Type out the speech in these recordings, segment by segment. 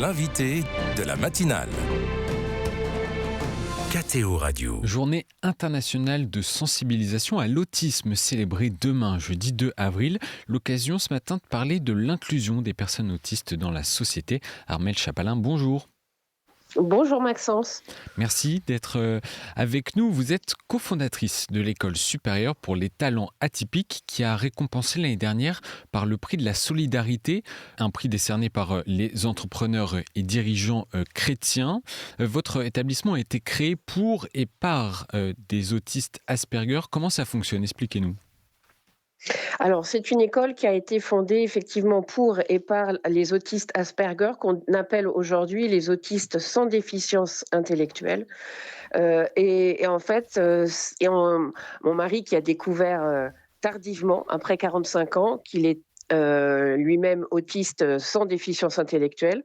l'invité de la matinale. KTO Radio. Journée internationale de sensibilisation à l'autisme célébrée demain, jeudi 2 avril. L'occasion ce matin de parler de l'inclusion des personnes autistes dans la société. Armelle Chapalin, bonjour. Bonjour Maxence. Merci d'être avec nous. Vous êtes cofondatrice de l'École supérieure pour les talents atypiques qui a récompensé l'année dernière par le prix de la solidarité, un prix décerné par les entrepreneurs et dirigeants chrétiens. Votre établissement a été créé pour et par des autistes Asperger. Comment ça fonctionne ? Expliquez-nous. Alors, c'est une école qui a été fondée effectivement pour et par les autistes Asperger, qu'on appelle aujourd'hui les autistes sans déficience intellectuelle. Et en fait, mon mari qui a découvert tardivement, après 45 ans, qu'il est lui-même autiste sans déficience intellectuelle,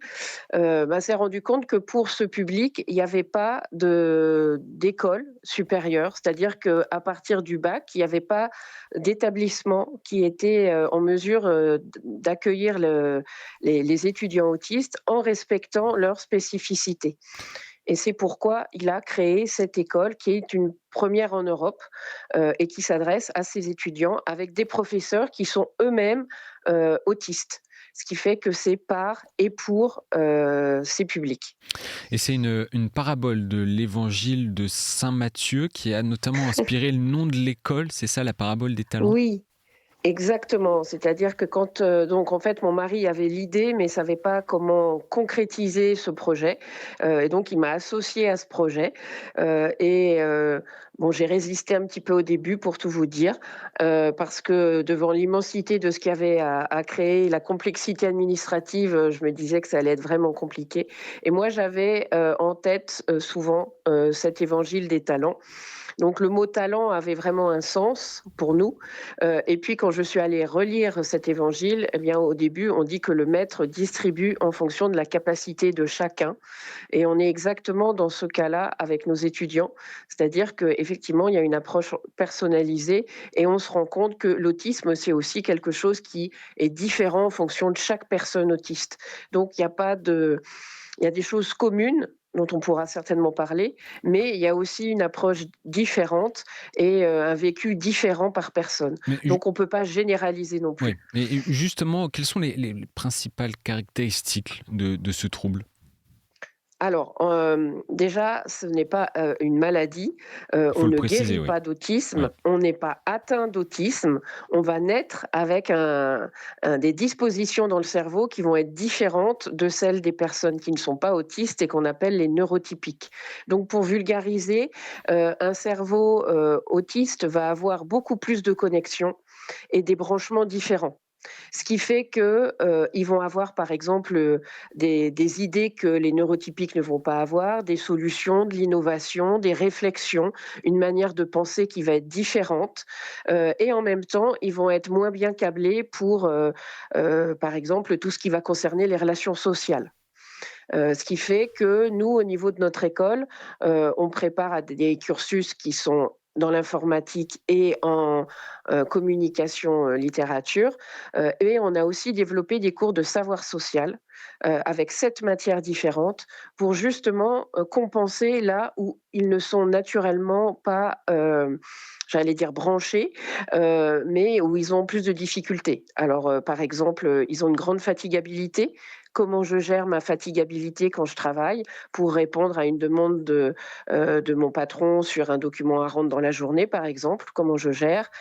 s'est rendu compte que pour ce public, il n'y avait pas d'école supérieure, c'est-à-dire qu'à partir du bac, il n'y avait pas d'établissement qui était en mesure d'accueillir les étudiants autistes en respectant leurs spécificités. Et c'est pourquoi il a créé cette école qui est une première en Europe et qui s'adresse à ces étudiants avec des professeurs qui sont eux-mêmes autistes. Ce qui fait que c'est par et pour ces publics. Et c'est une parabole de l'évangile de Saint Matthieu qui a notamment inspiré le nom de l'école. C'est ça, la parabole des talents ? Oui. Exactement, c'est-à-dire que quand donc en fait mon mari avait l'idée mais savait pas comment concrétiser ce projet et donc il m'a associée à ce projet j'ai résisté un petit peu au début pour tout vous dire parce que devant l'immensité de ce qu'il y avait à créer, la complexité administrative, je me disais que ça allait être vraiment compliqué et moi j'avais en tête souvent cet évangile des talents. Donc le mot talent avait vraiment un sens pour nous. Et puis quand je suis allée relire cet évangile, eh bien au début on dit que le maître distribue en fonction de la capacité de chacun. Et on est exactement dans ce cas-là avec nos étudiants, c'est-à-dire qu'effectivement il y a une approche personnalisée et on se rend compte que l'autisme c'est aussi quelque chose qui est différent en fonction de chaque personne autiste. Donc il y a des choses communes dont on pourra certainement parler, mais il y a aussi une approche différente et un vécu différent par personne. Donc on ne peut pas généraliser non plus. Oui, mais justement, quelles sont les principales caractéristiques de ce trouble ? Alors, déjà, ce n'est pas une maladie. On ne guérit pas d'autisme. Ouais. On n'est pas atteint d'autisme. On va naître avec des dispositions dans le cerveau qui vont être différentes de celles des personnes qui ne sont pas autistes et qu'on appelle les neurotypiques. Donc, pour vulgariser, un cerveau autiste va avoir beaucoup plus de connexions et des branchements différents. Ce qui fait qu'ils vont avoir, par exemple, des idées que les neurotypiques ne vont pas avoir, des solutions, de l'innovation, des réflexions, une manière de penser qui va être différente. Et en même temps, ils vont être moins bien câblés pour, par exemple, tout ce qui va concerner les relations sociales. Ce qui fait que nous, au niveau de notre école, on prépare à des cursus qui sont dans l'informatique et en communication littérature. Et on a aussi développé des cours de savoir social avec 7 matières différentes pour justement compenser là où ils ne sont naturellement pas, j'allais dire branchés, mais où ils ont plus de difficultés. Alors, par exemple, ils ont une grande fatigabilité. Comment je gère ma fatigabilité quand je travaille pour répondre à une demande de mon patron sur un document à rendre dans la journée, par exemple, comment je gère,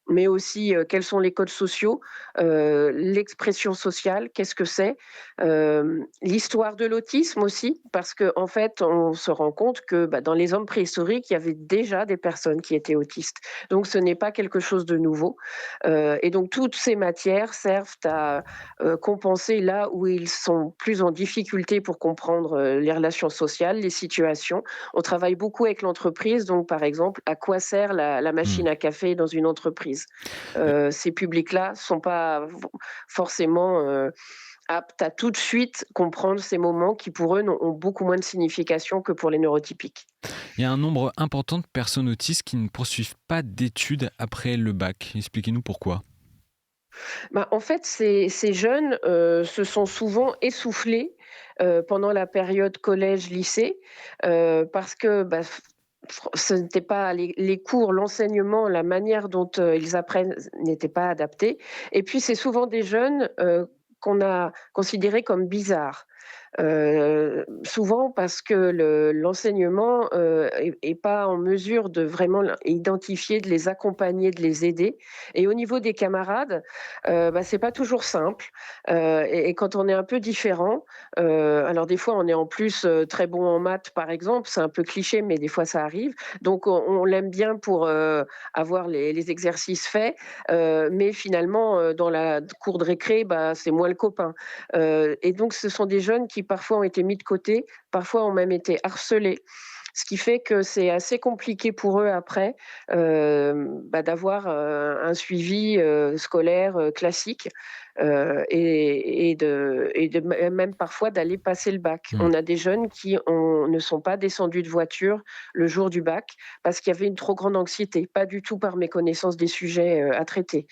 mais aussi quels sont les codes sociaux, l'expression sociale, qu'est-ce que c'est, l'histoire de l'autisme aussi, parce qu'en fait, on se rend compte que dans les hommes préhistoriques, il y avait déjà des personnes qui étaient autistes. Donc, ce n'est pas quelque chose de nouveau. Et donc, toutes ces matières servent à compenser là où ils sont plus en difficulté pour comprendre les relations sociales, les situations. On travaille beaucoup avec l'entreprise, donc par exemple, à quoi sert la machine à café dans une entreprise ? Ces publics-là ne sont pas forcément aptes à tout de suite comprendre ces moments qui pour eux ont beaucoup moins de signification que pour les neurotypiques. Il y a un nombre important de personnes autistes qui ne poursuivent pas d'études après le bac. Expliquez-nous pourquoi. En fait, ces jeunes se sont souvent essoufflés pendant la période collège-lycée, parce que, ce n'était pas les cours, l'enseignement, la manière dont, ils apprennent n'était pas adapté et puis c'est souvent des jeunes, qu'on a considérés comme bizarres. Souvent parce que l'enseignement, est pas en mesure de vraiment identifier, de les accompagner, de les aider et au niveau des camarades, c'est pas toujours simple, et quand on est un peu différent, alors des fois on est en plus, très bon en maths par exemple, c'est un peu cliché mais des fois ça arrive, donc on l'aime bien pour, avoir les exercices faits, mais finalement, dans la cour de récré, c'est moins le copain. Et donc ce sont des jeunes qui parfois ont été mis de côté, parfois ont même été harcelés. Ce qui fait que c'est assez compliqué pour eux après, d'avoir, un suivi, scolaire, classique, et même parfois d'aller passer le bac. Mmh. On a des jeunes qui ne sont pas descendus de voiture le jour du bac parce qu'il y avait une trop grande anxiété, pas du tout par méconnaissance des sujets, à traiter.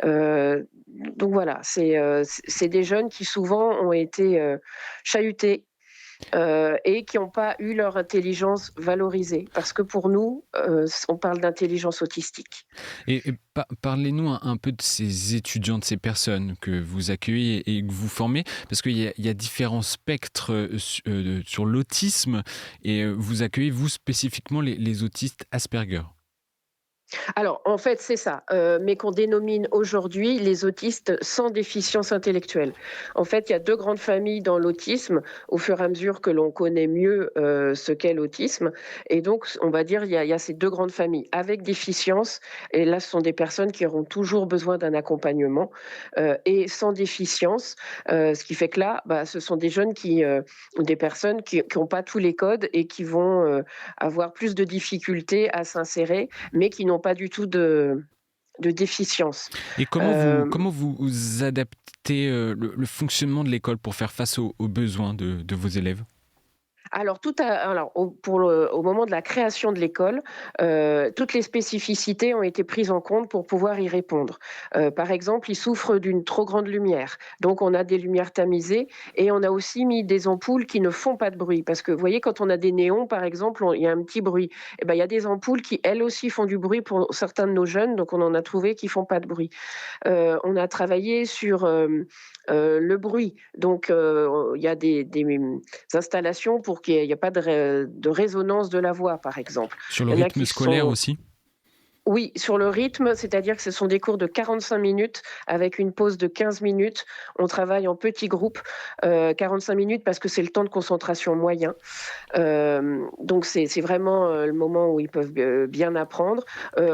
Donc voilà, c'est des jeunes qui souvent ont été, chahutés, et qui n'ont pas eu leur intelligence valorisée. Parce que pour nous, on parle d'intelligence autistique. Parlez-nous un peu de ces étudiants, de ces personnes que vous accueillez et que vous formez, parce qu'il y a différents spectres sur l'autisme et vous accueillez, vous, spécifiquement les autistes Asperger. Alors, en fait, c'est ça, mais qu'on dénomine aujourd'hui les autistes sans déficience intellectuelle. En fait, il y a 2 grandes familles dans l'autisme, au fur et à mesure que l'on connaît mieux, ce qu'est l'autisme et donc on va dire il y a ces 2 grandes familles avec déficience et là, ce sont des personnes qui auront toujours besoin d'un accompagnement, et sans déficience, ce qui fait que là, ce sont des jeunes ou des personnes qui ont pas tous les codes et qui vont, avoir plus de difficultés à s'insérer, mais qui n'ont pas du tout de déficience. Et Hem comment vous adaptez le fonctionnement de l'école pour faire face aux besoins de vos élèves? Alors au moment de la création de l'école, toutes les spécificités ont été prises en compte pour pouvoir y répondre. Par exemple, ils souffrent d'une trop grande lumière, donc on a des lumières tamisées et on a aussi mis des ampoules qui ne font pas de bruit. Parce que vous voyez, quand on a des néons, par exemple, il y a un petit bruit. Et ben, il y a des ampoules qui, elles aussi, font du bruit pour certains de nos jeunes, donc on en a trouvé qui font pas de bruit. On a travaillé sur, le bruit, donc il y a des installations pour qu'il y ait pas de résonance de la voix, par exemple. Sur le Il y en a rythme qui scolaire sont aussi? Oui, sur le rythme, c'est-à-dire que ce sont des cours de 45 minutes avec une pause de 15 minutes. On travaille en petits groupes, 45 minutes parce que c'est le temps de concentration moyen. Donc c'est vraiment, le moment où ils peuvent, bien apprendre.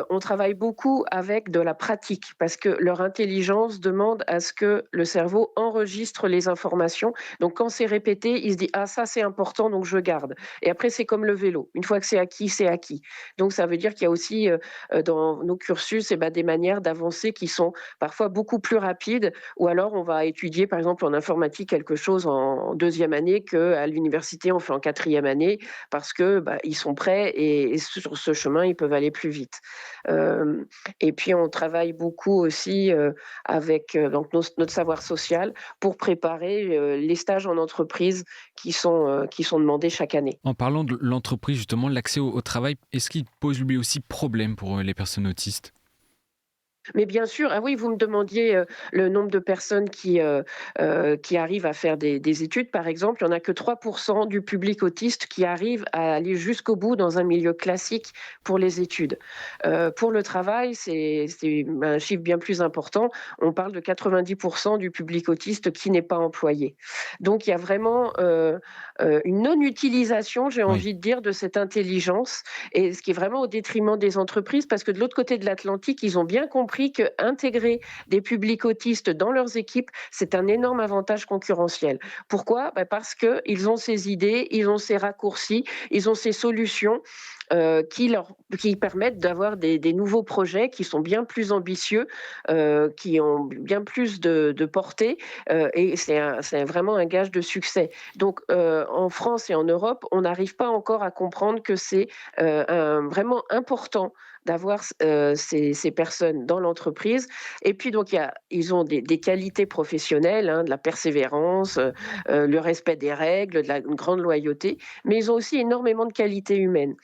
On travaille beaucoup avec de la pratique parce que leur intelligence demande à ce que le cerveau enregistre les informations. Donc quand c'est répété, il se dit: «Ah ça c'est important donc je garde» et après c'est comme le vélo. Une fois que c'est acquis, c'est acquis. Donc ça veut dire qu'il y a aussi, dans nos cursus, des manières d'avancer qui sont parfois beaucoup plus rapides ou alors on va étudier par exemple en informatique quelque chose en 2e année qu'à l'université on fait en 4e année parce que, ils sont prêts et sur ce chemin, ils peuvent aller plus vite. Hem Et puis on travaille beaucoup aussi, avec, donc notre savoir social pour préparer, les stages en entreprise qui sont demandés chaque année. En parlant de l'entreprise, justement, l'accès au travail, est-ce qu'il pose lui aussi problème pour les personnes autistes? Mais bien sûr, ah oui, vous me demandiez, le nombre de personnes qui arrivent à faire des études, par exemple. Il y en a que 3 du public autiste qui arrivent à aller jusqu'au bout dans un milieu classique pour les études. Pour le travail, c'est un chiffre bien plus important. On parle de 90 du public autiste qui n'est pas employé. Donc il y a vraiment, une non-utilisation, j'ai Oui. envie de dire, de cette intelligence et ce qui est vraiment au détriment des entreprises parce que de l'autre côté de l'Atlantique, ils ont bien compris qu'intégrer des publics autistes dans leurs équipes, c'est un énorme avantage concurrentiel. Pourquoi? Parce qu'ils ont ces idées, ils ont ces raccourcis, ils ont ces solutions qui permettent d'avoir des nouveaux projets qui sont bien plus ambitieux, qui ont bien plus de portée, et c'est vraiment un gage de succès. Donc, en France et en Europe, on n'arrive pas encore à comprendre que c'est vraiment important d'avoir ces personnes dans l'entreprise. Et puis donc ils ont des qualités professionnelles, hein, de la persévérance, le respect des règles, une grande loyauté, mais ils ont aussi énormément de qualités humaines.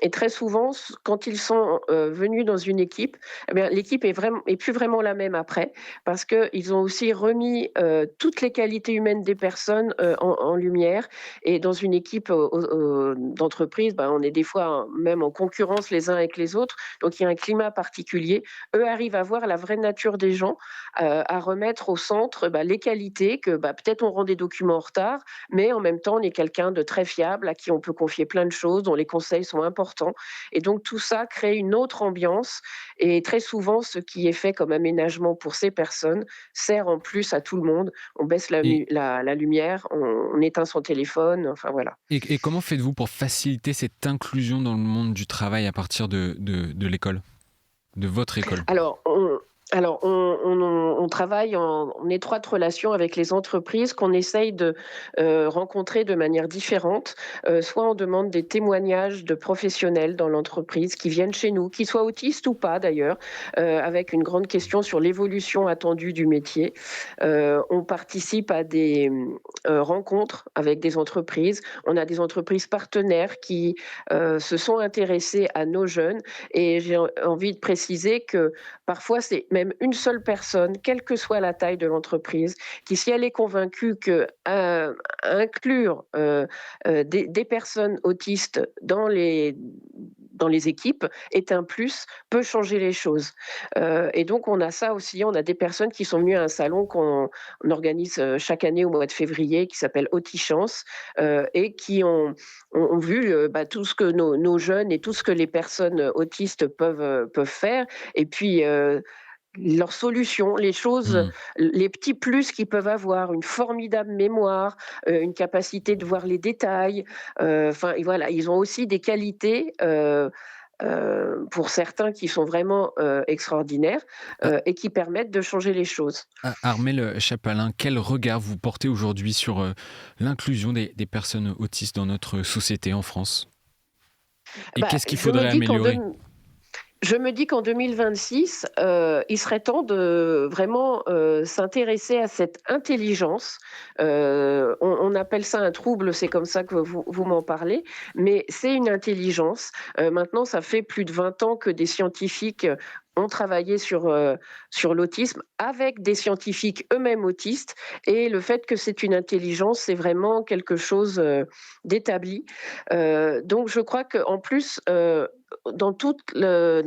Et très souvent, quand ils sont venus dans une équipe, eh bien, l'équipe est plus vraiment la même après, parce qu'ils ont aussi remis toutes les qualités humaines des personnes en lumière. Et dans une équipe d'entreprise, on est des fois même en concurrence les uns avec les autres, donc il y a un climat particulier. Eux arrivent à voir la vraie nature des gens, à remettre au centre les qualités, que peut-être on rend des documents en retard, mais en même temps on est quelqu'un de très fiable, à qui on peut confier plein de choses, dont les conseils sont importants. Et donc tout ça crée une autre ambiance, et très souvent ce qui est fait comme aménagement pour ces personnes sert en plus à tout le monde. On baisse la Et, lumière, on éteint son téléphone, enfin voilà. et comment faites-vous pour faciliter cette inclusion dans le monde du travail à partir de l'école, de votre école? Alors, on travaille en étroite relation avec les entreprises qu'on essaye de rencontrer de manière différente. Soit on demande des témoignages de professionnels dans l'entreprise qui viennent chez nous, qu'ils soient autistes ou pas d'ailleurs, avec une grande question sur l'évolution attendue du métier. On participe à des rencontres avec des entreprises. On a des entreprises partenaires qui se sont intéressées à nos jeunes, et j'ai envie de préciser que parfois, c'est même une seule personne, quelle que soit la taille de l'entreprise, qui, si elle est convaincue que inclure des personnes autistes dans les équipes est un plus, peut changer les choses. Et donc, on a ça aussi. On a des personnes qui sont venues à un salon qu'on organise chaque année au mois de février, qui s'appelle Autichance, et qui ont vu tout ce que nos jeunes et tout ce que les personnes autistes peuvent faire. Et puis, leurs solutions, les choses, Hmm. les petits plus qu'ils peuvent avoir, une formidable mémoire, une capacité de voir les détails. Enfin, et voilà, ils ont aussi des qualités, pour certains qui sont vraiment extraordinaires, et qui permettent de changer les choses. Armelle Chapalin, quel regard vous portez aujourd'hui sur l'inclusion des personnes autistes dans notre société en France? Et Bah, qu'est-ce qu'il faudrait améliorer? Je me dis qu'en 2026, il serait temps de vraiment s'intéresser à cette intelligence. On appelle ça un trouble, c'est comme ça que vous m'en parlez, mais c'est une intelligence. Maintenant, ça fait plus de 20 ans que des scientifiques ont travaillé sur l'autisme avec des scientifiques eux-mêmes autistes, et le fait que c'est une intelligence, c'est vraiment quelque chose d'établi. Donc je crois qu'en plus, dans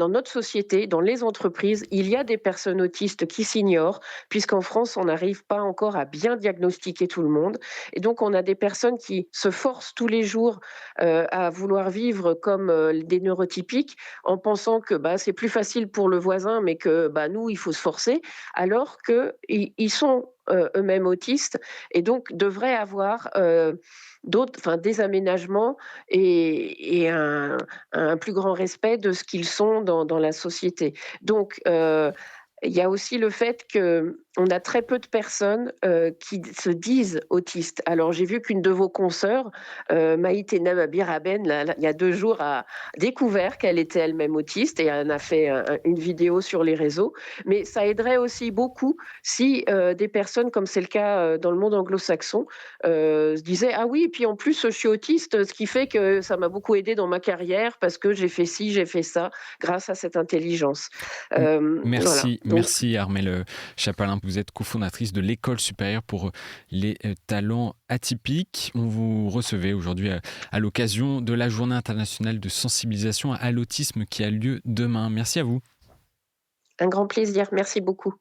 notre société, dans les entreprises, il y a des personnes autistes qui s'ignorent, puisqu'en France, on n'arrive pas encore à bien diagnostiquer tout le monde. Et donc, on a des personnes qui se forcent tous les jours à vouloir vivre comme des neurotypiques, en pensant que c'est plus facile pour le voisin, mais que nous, il faut se forcer, alors qu'ils sont eux-mêmes autistes, et donc devraient avoir des aménagements et un plus grand respect de ce qu'ils sont dans la société. Donc, il y a aussi le fait qu'on a très peu de personnes qui se disent autistes. Alors, j'ai vu qu'une de vos consoeurs, Maïtena Biraben, il y a 2 jours, a découvert qu'elle était elle-même autiste, et elle en a fait une vidéo sur les réseaux. Mais ça aiderait aussi beaucoup si des personnes, comme c'est le cas dans le monde anglo-saxon, se disaient: «Ah oui, et puis en plus, je suis autiste, ce qui fait que ça m'a beaucoup aidé dans ma carrière parce que j'ai fait ci, j'ai fait ça, grâce à cette intelligence». Voilà. Donc, Merci Armelle Chapalin. Vous êtes cofondatrice de l'École supérieure pour les talents atypiques. On vous recevait aujourd'hui à l'occasion de la Journée internationale de sensibilisation à l'autisme qui a lieu demain. Merci à vous. un grand plaisir. Merci beaucoup.